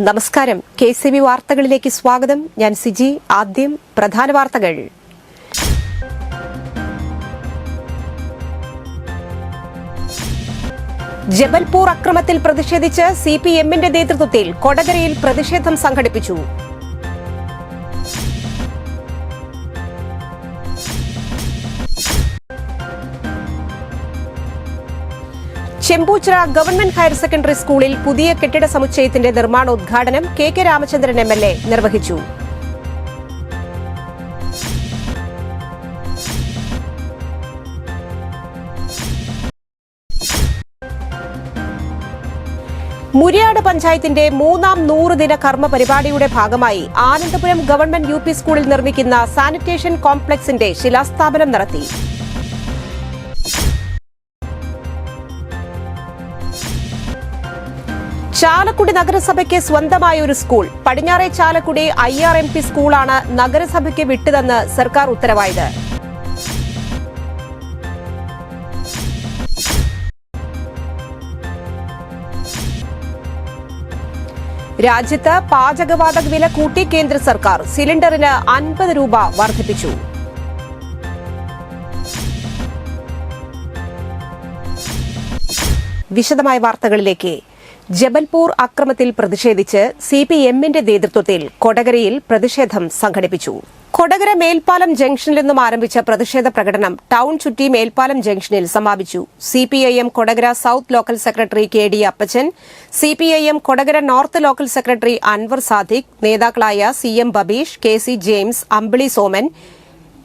നമസ്കാരം. KCB വാർത്തകളിലേക്ക് സ്വാഗതം. ഞാൻ സിജി. ആദ്യം പ്രധാന വാർത്തകൾ. ജബൽപൂർ അക്രമത്തിൽ പ്രതിഷേധിച്ച് CPM-ന്റെ നേതൃത്വത്തിൽ കൊടകരയിൽ പ്രതിഷേധം സംഘടിപ്പിച്ചു. ചെമ്പൂച്ചിറ ഗവൺമെന്റ് ഹയർ സെക്കൻഡറി സ്കൂളിൽ പുതിയ കെട്ടിട സമുച്ചയത്തിന്റെ നിർമ്മാണോദ്ഘാടനം KK രാമചന്ദ്രൻ MLA നിർവഹിച്ചു. മുരിയാട് പഞ്ചായത്തിന്റെ മൂന്നാം 100 ദിന കർമ്മ പരിപാടിയുടെ ഭാഗമായി ആനന്ദപുരം ഗവൺമെന്റ് UP സ്കൂളിൽ നിർമ്മിക്കുന്ന സാനിറ്റേഷൻ കോംപ്ലക്സിന്റെ ശിലാസ്ഥാപനം നടത്തി. ചാലക്കുടി നഗരസഭയ്ക്ക് സ്വന്തമായ ഒരു സ്കൂൾ. പടിഞ്ഞാറെ ചാലക്കുടി IRMP സ്കൂളാണ് നഗരസഭയ്ക്ക് വിട്ടതെന്ന് സർക്കാർ ഉത്തരവായത്. രാജ്യത്ത് പാചകവാതക വില കൂട്ടി കേന്ദ്ര സർക്കാർ. സിലിണ്ടറിന് 50 രൂപ വർദ്ധിപ്പിച്ചു. വിശദമായ വാർത്തകളിലേക്ക്. ജബൽപൂർ അക്രമത്തിൽ പ്രതിഷേധിച്ച് CPM-ന്റെ നേതൃത്വത്തിൽ കൊടകരയിൽ പ്രതിഷേധം സംഘടിപ്പിച്ചു. കൊടകര മേൽപ്പാലം ജംഗ്ഷനിൽ നിന്നും ആരംഭിച്ച പ്രതിഷേധ പ്രകടനം ടൌൺ ചുറ്റി മേൽപ്പാലം ജംഗ്ഷനിൽ സമാപിച്ചു. CPIM Kodakara south local secretary KD Appachan, CPIM Kodakara north local secretary Anvar Sadiq, നേതാക്കളായ CM Babeesh, KC James, Ambili Soman,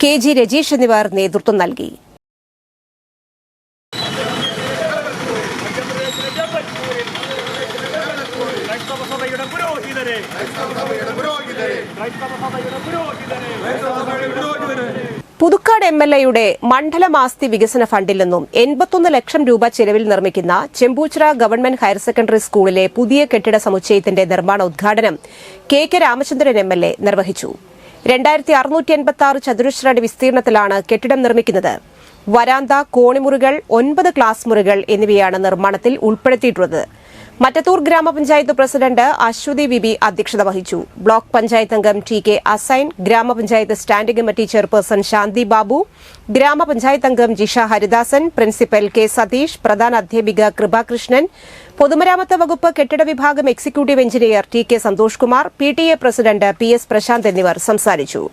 KG Rajeesh എന്നിവർ നേതൃത്വം നൽകി. പുതുക്കാട് MLAയുടെ മണ്ഡലം ആസ്തി വികസന ഫണ്ടിൽ നിന്നും 81 ലക്ഷം രൂപ ചെലവിൽ നിർമ്മിക്കുന്ന ചെമ്പൂച്ചിറ ഗവൺമെന്റ് ഹയർ സെക്കൻഡറി സ്കൂളിലെ പുതിയ കെട്ടിട സമുച്ചയത്തിന്റെ നിർമ്മാണോദ്ഘാടനം KK രാമചന്ദ്രൻ MLA നിർവഹിച്ചു. 2686 ചതുരശ്ര അടി വിസ്തീർണത്തിലാണ് കെട്ടിടം നിർമ്മിക്കുന്നത്. വരാന്ത, കോണിമുറികൾ, 9 ക്ലാസ് മുറികൾ എന്നിവയാണ് നിർമ്മാണത്തിൽ ഉൾപ്പെടുത്തിയിട്ടുള്ളത്. മറ്റത്തൂർ ഗ്രാമപഞ്ചായത്ത് പ്രസിഡന്റ് അശ്വതി വിബി അധ്യക്ഷത വഹിച്ചു. ബ്ലോക്ക് പഞ്ചായത്ത് അംഗം TK Asain, grama panchayat standing committee chairperson Shanthi Babu, grama panchayat അംഗം ജിഷ ഹരിദാസൻ, പ്രിൻസിപ്പൽ K സതീഷ്, പ്രധാന അധ്യാപിക കൃപാകൃഷ്ണൻ, പൊതുമരാമത്ത് വകുപ്പ് കെട്ടിട വിഭാഗം executive engineer TK Santhosh Kumar, PTA president PS Prashanth എന്നിവർ സംസാരിച്ചു.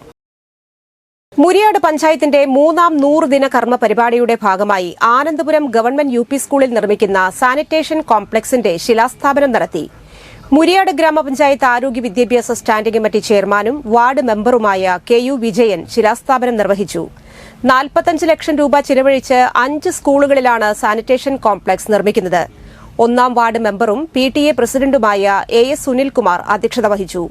മുരിയാട് പഞ്ചായത്തിന്റെ മൂന്നാം 100 ദിന കർമ്മ പരിപാടിയുടെ ഭാഗമായി ആനന്ദപുരം ഗവൺമെന്റ് UP സ്കൂളിൽ നിർമ്മിക്കുന്ന സാനിറ്റേഷൻ കോംപ്ലക്സിന്റെ ശിലാസ്ഥാപനം നടത്തി. മുരിയാട് ഗ്രാമപഞ്ചായത്ത് ആരോഗ്യ വിദ്യാഭ്യാസ സ്റ്റാൻഡിംഗ് കമ്മിറ്റി ചെയർമാനും വാർഡ് മെമ്പറുമായ KU വിജയൻ ശിലാസ്ഥാപനം നിർവഹിച്ചു. 45 ലക്ഷം രൂപ ചിലവഴിച്ച് 5 സ്കൂളുകളിലാണ് സാനിറ്റേഷൻ കോംപ്ലക്സ് നിർമ്മിക്കുന്നത്. 1ാം വാർഡ് മെമ്പറും PTA പ്രസിഡന്റുമായ AS സുനിൽകുമാർ അധ്യക്ഷത വഹിച്ചു.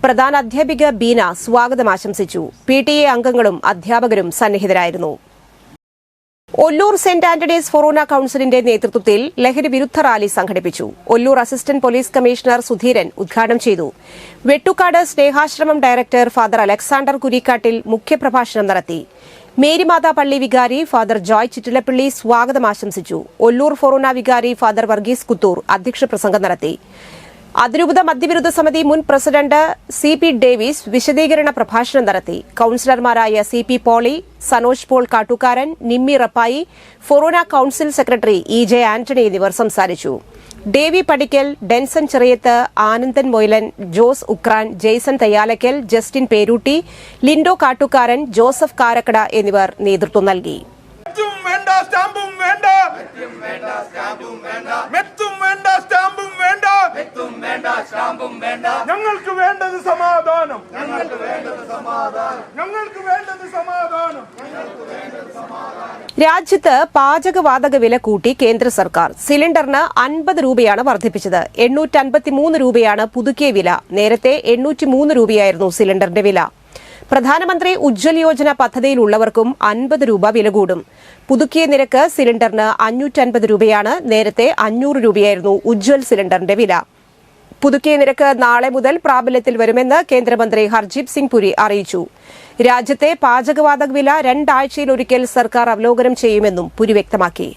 പ്രധാന അധ്യാപിക ബീന സ്വാഗതം ആശംസിച്ചു. PTA അംഗങ്ങളും അധ്യാപകരും സന്നിഹിതരായിരുന്നു. ഒല്ലൂർ സെന്റ് ആന്റണീസ് ഫൊറോന കൌൺസിലിന്റെ നേതൃത്വത്തിൽ ലഹരി വിരുദ്ധ റാലി സംഘടിപ്പിച്ചു. Ollur assistant police commissioner Sudheeran ഉദ്ഘാടനം ചെയ്തു. Vettukad Snehashramam director father Alexander Kurikkattil മുഖ്യപ്രഭാഷണം നടത്തി. മേരിമാതാ പള്ളി വികാരി ഫാദർ ജോയ് ചിറ്റിലപ്പള്ളി സ്വാഗതം ആശംസിച്ചു. ഒല്ലൂർ ഫൊറോന വികാരി ഫാദർ വർഗീസ് കുത്തൂർ അധ്യക്ഷ പ്രസംഗം നടത്തി. അതിരൂപത മദ്യവിരുദ്ധ സമിതി മുൻ പ്രസിഡന്റ് CP ഡേവിസ് വിശദീകരണ പ്രഭാഷണം നടത്തി. കൌൺസിലർമാരായ CP Poly, Sanoj Paul Kattukaran, Nimmi Rappai, forane council secretary EJ Antony എന്നിവർ സംസാരിച്ചു. Davy Padickal, Denson Cheriyath, Anandan Moilan, Jose Ukran, Jaison Thayyalakkal, Justin Perootty, Lindo Kattukaran, Joseph Karakkada എന്നിവർ നേതൃത്വം നൽകി. ഞങ്ങൾക്ക് വേണ്ടത് സമാധാനം, ഞങ്ങൾക്ക് വേണ്ടത് സമാധാനം. രാജ്യത്ത് പാചകവാതക വില കൂട്ടി കേന്ദ്ര സർക്കാർ. സിലിണ്ടറിന് 50 രൂപയാണ് വർദ്ധിപ്പിച്ചത്. 853 രൂപയാണ് പുതുക്കിയ വില. നേരത്തെ 803 രൂപയായിരുന്നു സിലിണ്ടറിന്റെ വില. പ്രധാനമന്ത്രി ഉജ്ജ്വൽ യോജന പദ്ധതിയിലുള്ളവർക്കും 50 രൂപ വില കൂടും. പുതുക്കിയ നിരക്ക് സിലിണ്ടറിന് 550 രൂപയാണ്. നേരത്തെ 500 രൂപയായിരുന്നു ഉജ്ജ്വൽ സിലിണ്ടറിന്റെ വില. പുതുക്കിയ നിരക്ക് നാളെ മുതൽ പ്രാബല്യത്തിൽ വരുമെന്ന് കേന്ദ്രമന്ത്രി ഹർജീപ് സിംഗ് പുരി അറിയിച്ചു. രാജ്യത്തെ പാചകവാതക വില 2 ആഴ്ചയിലൊരിക്കൽ സർക്കാർ അവലോകനം ചെയ്യുമെന്നും പുരി വ്യക്തമാക്കി.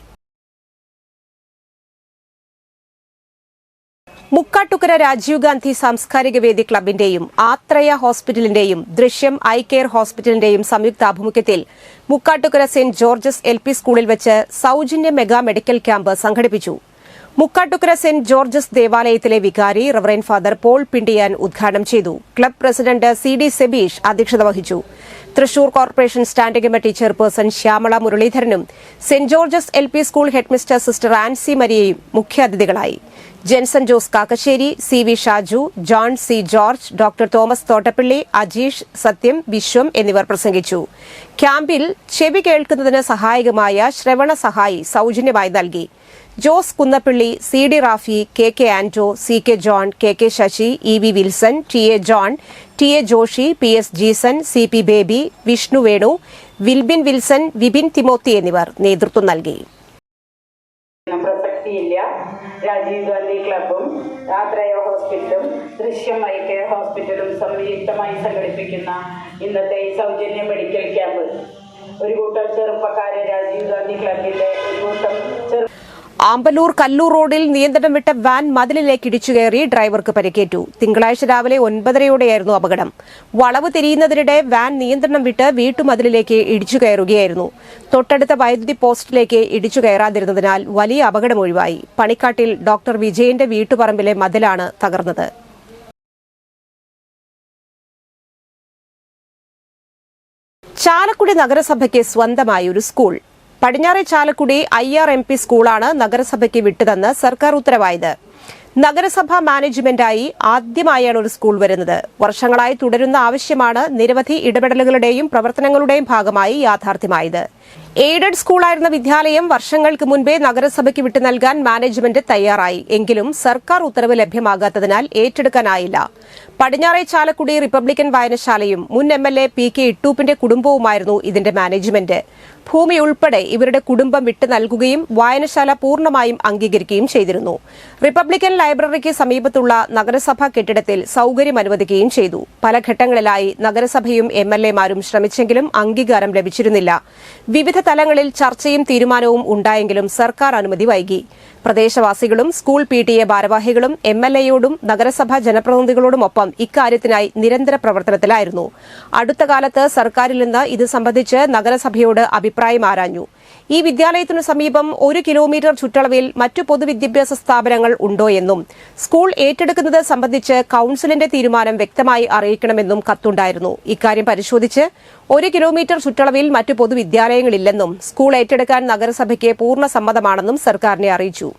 മുക്കാട്ടുകര രാജീവ് ഗാന്ധി സാംസ്കാരിക വേദി ക്ലബിന്റെയും ആത്രയ ഹോസ്പിറ്റലിന്റെയും ദൃശ്യം ഐ കെയർ ഹോസ്പിറ്റലിന്റെയും സംയുക്താഭിമുഖ്യത്തിൽ Mukkattukara saint George's L P സ്കൂളിൽ വെച്ച് സൌജന്യ മെഗാ മെഡിക്കൽ ക്യാമ്പ് സംഘടിപ്പിച്ചു. മുക്കാട്ടുകര സെന്റ് ജോർജസ് ദേവാലയത്തിലെ വികാരി റവറൻ ഫാദർ പോൾ പിണ്ടിയാൻ ഉദ്ഘാടനം ചെയ്തു. ക്ലബ് പ്രസിഡന്റ് CD സെബീഷ് അധ്യക്ഷത വഹിച്ചു. Thrissur corporation standing committee chairperson Shyamala മുരളീധരനും saint George's L P school headmistress sister Ancy മരിയയും മുഖ്യാതിഥികളായി. Jenson Jose Kakkassery, CV Shaju, John C George, doctor Thomas Thottappally, Ajeesh, Sathyam, Viswam എന്നിവർ പ്രസംഗിച്ചു. ക്യാമ്പിൽ ചെവി കേൾക്കുന്നതിന് സഹായകമായ ശ്രവണ സഹായി സൌജന്യമായി നൽകി. Jose Kunnappally, CD Rafi, KK Anto, CK John, KK Sasi, EV Wilson, TA John, TA Joshy, PS Jeeson, CP Baby, Vishnu Venu, Wilbin Wilson, Vipin Timothy എന്നിവർ നേതൃത്വം നൽകി. പ്രസക്തിയില്ല. രാജീവ് ഗാന്ധി ക്ലബും ആത്രയ ഹോസ്പിറ്റലും ദൃശ്യം ഐ കെയർ ഹോസ്പിറ്റലും സംയുക്തമായി സംഘടിപ്പിക്കുന്ന ഇന്നത്തെ ഈ സൗജന്യ മെഡിക്കൽ ക്യാമ്പ് ഒരു കൂട്ടം ചെറുപ്പക്കാരെ രാജീവ് ഗാന്ധി ക്ലബിന്റെ ഒരു കൂട്ടം ആമ്പല്ലൂർ കല്ലൂർ റോഡിൽ നിയന്ത്രണം വിട്ട വാൻ മതിലിലേക്ക് ഇടിച്ചുകയറി ഡ്രൈവർക്ക് പരിക്കേറ്റു. തിങ്കളാഴ്ച രാവിലെ 9:30യോടെയായിരുന്നു അപകടം. വളവ് തിരിയുന്നതിനിടെ വാൻ നിയന്ത്രണം വിട്ട് വീട്ടുമതിലിലേക്ക് ഇടിച്ചുകയറുകയായിരുന്നു. തൊട്ടടുത്ത വൈദ്യുതി പോസ്റ്റിലേക്ക് ഇടിച്ചുകയറാതിരുന്നതിനാൽ വലിയ അപകടം ഒഴിവായി. പണിക്കാട്ടിൽ ഡോക്ടർ വിജയന്റെ വീട്ടുപറമ്പിലെ മതിലാണ് തകർന്നത്. ചാലക്കുടി നഗരസഭയ്ക്ക് സ്വന്തമായി ഒരു സ്കൂൾ. പടിഞ്ഞാറെ ചാലക്കുടി IRMP സ്കൂളാണ് നഗരസഭയ്ക്ക് വിട്ടുതന്ന് സർക്കാർ ഉത്തരവായത്. നഗരസഭാ മാനേജ്മെന്റായി ആദ്യമായാണ് ഒരു സ്കൂൾ വരുന്നത്. വർഷങ്ങളായി തുടരുന്ന ആവശ്യമാണ് നിരവധി ഇടപെടലുകളുടെയും പ്രവർത്തനങ്ങളുടെയും ഭാഗമായി യാഥാർത്ഥ്യമായത്. എയ്ഡഡ് സ്കൂളായിരുന്ന വിദ്യാലയം വർഷങ്ങൾക്ക് മുൻപേ നഗരസഭയ്ക്ക് വിട്ടു നൽകാൻ മാനേജ്മെന്റ് തയ്യാറായി. എങ്കിലും സർക്കാർ ഉത്തരവ് ലഭ്യമാകാത്തതിനാൽ ഏറ്റെടുക്കാനായില്ല. പടിഞ്ഞാറെ ചാലക്കുടി റിപ്പബ്ലിക്കൻ വായനശാലയും മുൻ MLA PK ഇട്ടൂപ്പിന്റെ കുടുംബവുമായിരുന്നു ഇതിന്റെ മാനേജ്മെന്റ്. ഭൂമി ഉൾപ്പെടെ ഇവരുടെ കുടുംബം വിട്ടു നൽകുകയും വായനശാല പൂർണ്ണമായും അംഗീകരിക്കുകയും ചെയ്തിരുന്നു. റിപ്പബ്ലിക്കൻ ലൈബ്രറിക്ക് സമീപത്തുള്ള നഗരസഭാ കെട്ടിടത്തിൽ സൌകര്യം അനുവദിക്കുകയും ചെയ്തു. പല ഘട്ടങ്ങളിലായി നഗരസഭയും MLAമാരും ശ്രമിച്ചെങ്കിലും അംഗീകാരം ലഭിച്ചിരുന്നില്ല. വിവിധ തലങ്ങളിൽ ചർച്ചയും തീരുമാനവും ഉണ്ടായെങ്കിലും സർക്കാർ അനുമതി വൈകി. പ്രദേശവാസികളും സ്കൂൾ PTA ഭാരവാഹികളും MLAയോടും നഗരസഭാ ജനപ്രതിനിധികളോടുമൊപ്പം ഇക്കാര്യത്തിനായി നിരന്തര പ്രവർത്തനത്തിലായിരുന്നു. അടുത്ത കാലത്ത് സർക്കാരിൽ നിന്ന് ഇത് സംബന്ധിച്ച് നഗരസഭയോട് അഭിപ്രായം ആരാഞ്ഞു. ഈ വിദ്യാലയത്തിനു സമീപം 1 കിലോമീറ്റർ ചുറ്റളവിൽ മറ്റു പൊതുവിദ്യാഭ്യാസ സ്ഥാപനങ്ങൾ ഉണ്ടോയെന്നും സ്കൂൾ ഏറ്റെടുക്കുന്നത് സംബന്ധിച്ച് കൌൺസിലിന്റെ തീരുമാനം വ്യക്തമായി അറിയിക്കണമെന്നും കത്തുണ്ടായിരുന്നു. ഇക്കാര്യം പരിശോധിച്ച് 1 കിലോമീറ്റർ ചുറ്റളവിൽ മറ്റു പൊതുവിദ്യാലയങ്ങളില്ലെന്നും സ്കൂൾ ഏറ്റെടുക്കാൻ നഗരസഭയ്ക്ക് പൂർണ്ണ സമ്മതമാണെന്നും സർക്കാരിനെ അറിയിച്ചു.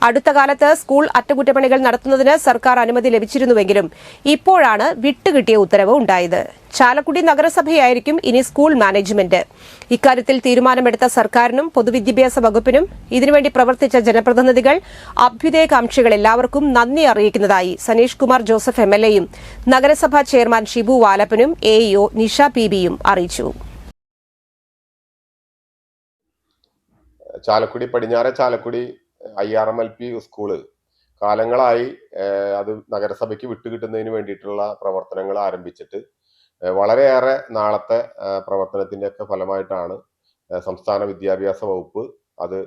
അടുത്ത കാലത്ത് സ്കൂൾ അറ്റകുറ്റപ്പണികൾ നടത്തുന്നതിന് സർക്കാർ അനുമതി ലഭിച്ചിരുന്നുവെങ്കിലും ഇപ്പോഴാണ് വിട്ടുകിട്ടിയ ഉത്തരവ് ഉണ്ടായത്. ചാലക്കുടി നഗരസഭയായിരിക്കും ഇനി സ്കൂൾ മാനേജ്മെന്റ്. ഇക്കാര്യത്തിൽ തീരുമാനമെടുത്ത സർക്കാരിനും പൊതുവിദ്യാഭ്യാസ വകുപ്പിനും ഇതിനുവേണ്ടി പ്രവർത്തിച്ച ജനപ്രതിനിധികൾ, അഭ്യുദയകാംക്ഷികൾ എല്ലാവർക്കും നന്ദി അറിയിക്കുന്നതായി സനീഷ് കുമാർ ജോസഫ് MLAയും നഗരസഭാ ചെയർമാൻ ഷിബു വാലപ്പനും AEO നിഷ PBയും അറിയിച്ചു. ചാലക്കുടി പടിഞ്ഞാറെ ചാലക്കുടി IRMLP സ്കൂള് കാലങ്ങളായി അത് നഗരസഭയ്ക്ക് വിട്ടുകിട്ടുന്നതിന് വേണ്ടിയിട്ടുള്ള പ്രവർത്തനങ്ങൾ ആരംഭിച്ചിട്ട് വളരെയേറെ നാളത്തെ പ്രവർത്തനത്തിൻ്റെയൊക്കെ ഫലമായിട്ടാണ് സംസ്ഥാന വിദ്യാഭ്യാസ വകുപ്പ് അത്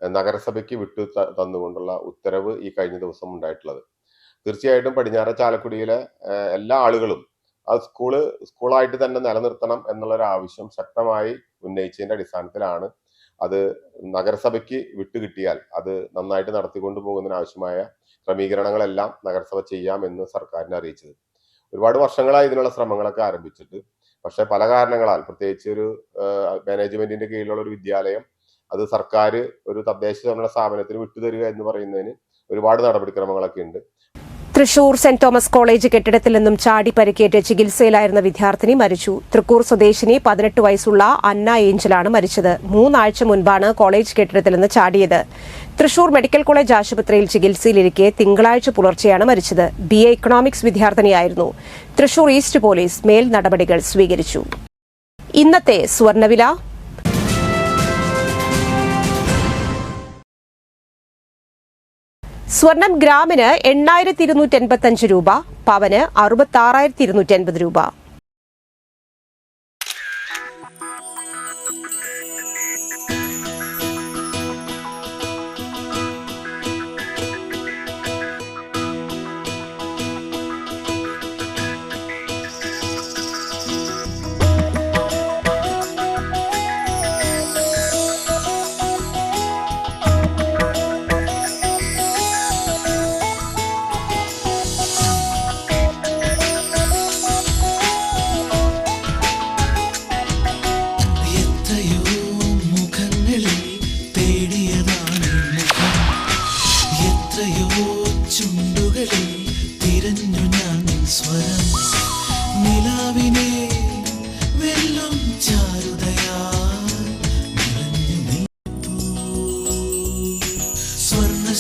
നഗരസഭയ്ക്ക് വിട്ടു തന്നുകൊണ്ടുള്ള ഉത്തരവ് ഈ കഴിഞ്ഞ ദിവസം ഉണ്ടായിട്ടുള്ളത്. തീർച്ചയായിട്ടും പടിഞ്ഞാറെ ചാലക്കുടിയിലെ എല്ലാ ആളുകളും ആ സ്കൂളായിട്ട് തന്നെ നിലനിർത്തണം എന്നുള്ളൊരു ആവശ്യം ശക്തമായി ഉന്നയിച്ചതിന്റെ അടിസ്ഥാനത്തിലാണ് അത് നഗരസഭയ്ക്ക് വിട്ടുകിട്ടിയാൽ അത് നന്നായിട്ട് നടത്തിക്കൊണ്ടു പോകുന്നതിനാവശ്യമായ ക്രമീകരണങ്ങളെല്ലാം നഗരസഭ ചെയ്യാമെന്ന് സർക്കാരിനെ അറിയിച്ചത്. ഒരുപാട് വർഷങ്ങളായി ഇതിനുള്ള ശ്രമങ്ങളൊക്കെ ആരംഭിച്ചിട്ട്, പക്ഷെ പല കാരണങ്ങളാൽ, പ്രത്യേകിച്ച് ഒരു മാനേജ്മെന്റിന്റെ കീഴിലുള്ള ഒരു വിദ്യാലയം അത് സർക്കാർ ഒരു തദ്ദേശ സ്വയംഭരണ സ്ഥാപനത്തിന് വിട്ടുതരിക എന്ന് പറയുന്നതിന് ഒരുപാട് നടപടിക്രമങ്ങളൊക്കെ ഉണ്ട്. തൃശൂർ സെന്റ് തോമസ് കോളേജ് കെട്ടിടത്തിൽ നിന്നും ചാടി പരിക്കേറ്റ് ചികിത്സയിലായിരുന്ന വിദ്യാർത്ഥിനി മരിച്ചു. തൃക്കൂർ സ്വദേശിനി 18 വയസ്സുള്ള അന്ന ഏഞ്ചലാണ് മരിച്ചത്. 3 ആഴ്ച മുൻപാണ് കോളേജ് കെട്ടിടത്തിൽ നിന്ന് ചാടിയത്. തൃശൂർ മെഡിക്കൽ കോളേജ് ആശുപത്രിയിൽ ചികിത്സയിലിരിക്കെ തിങ്കളാഴ്ച പുലർച്ചെയാണ് മരിച്ചത്. BA ഇക്കണോമിക്സ് വിദ്യാർത്ഥിനിയായിരുന്നു. തൃശൂർ ഈസ്റ്റ് പോലീസ് മേൽ നടപടികൾ സ്വീകരിച്ചു. ഇന്നത്തെ സ്വർണ്ണവില സ്വർണം ഗ്രാമിന് 8,285 രൂപ, പവന് 66,280 രൂപ.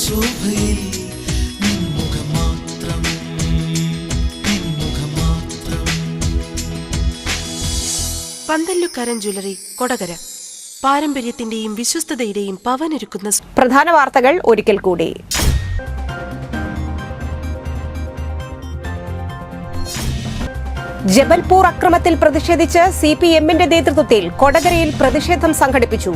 ശോഭയിൽ നിൻമുഖം മാത്രം, നിൻമുഖം മാത്രം. പന്തല്ലുക്കാരൻ ജ്വല്ലറി, കൊടകര. പാരമ്പര്യത്തിന്റെയും വിശ്വസ്തതയുടെയും പവനൊരുക്കുന്ന പ്രധാന വാർത്തകൾ ഒരിക്കൽ കൂടി. ജബൽപൂർ അക്രമത്തിൽ പ്രതിഷേധിച്ച് CPM-ന്റെ നേതൃത്വത്തിൽ കൊടകരയിൽ പ്രതിഷേധം സംഘടിപ്പിച്ചു.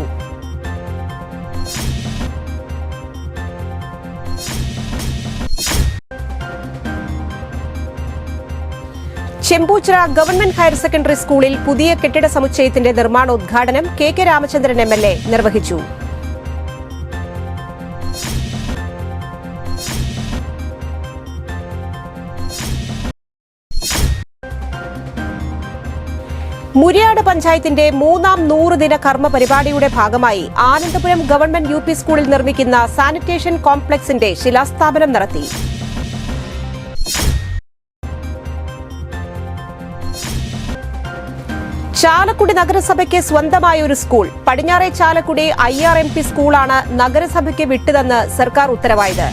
ചെമ്പൂച്ചിറ ഗവൺമെന്റ് ഹയർ സെക്കൻഡറി സ്കൂളിൽ പുതിയ കെട്ടിട സമുച്ചയത്തിന്റെ നിർമ്മാണോദ്ഘാടനം KK രാമചന്ദ്രൻ MLA നിർവഹിച്ചു. മുരിയാട് പഞ്ചായത്തിന്റെ 3ാം 100 ദിന കർമ്മ പരിപാടിയുടെ ഭാഗമായി ആനന്ദപുരം ഗവൺമെന്റ് UP സ്കൂളിൽ നിർമ്മിക്കുന്ന സാനിറ്റേഷൻ കോംപ്ലക്സിന്റെ ശിലാസ്ഥാപനം നടത്തി. ചാലക്കുടി നഗരസഭയ്ക്ക് സ്വന്തമായ ഒരു സ്കൂൾ. പടിഞ്ഞാറെ ചാലക്കുടി IRMP സ്കൂളാണ് നഗരസഭയ്ക്ക് വിട്ടതെന്ന് സർക്കാർ ഉത്തരവായത്.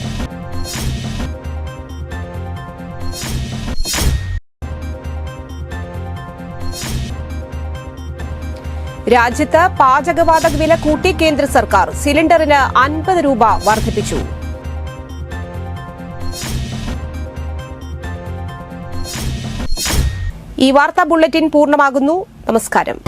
രാജ്യത്ത് പാചകവാതക വില കൂട്ടി കേന്ദ്ര സർക്കാർ. സിലിണ്ടറിന് 50 രൂപ വർദ്ധിപ്പിച്ചു. ഈ വാർത്താ ബുള്ളറ്റിൻ പൂർണ്ണമാകുന്നു. നമസ്കാരം.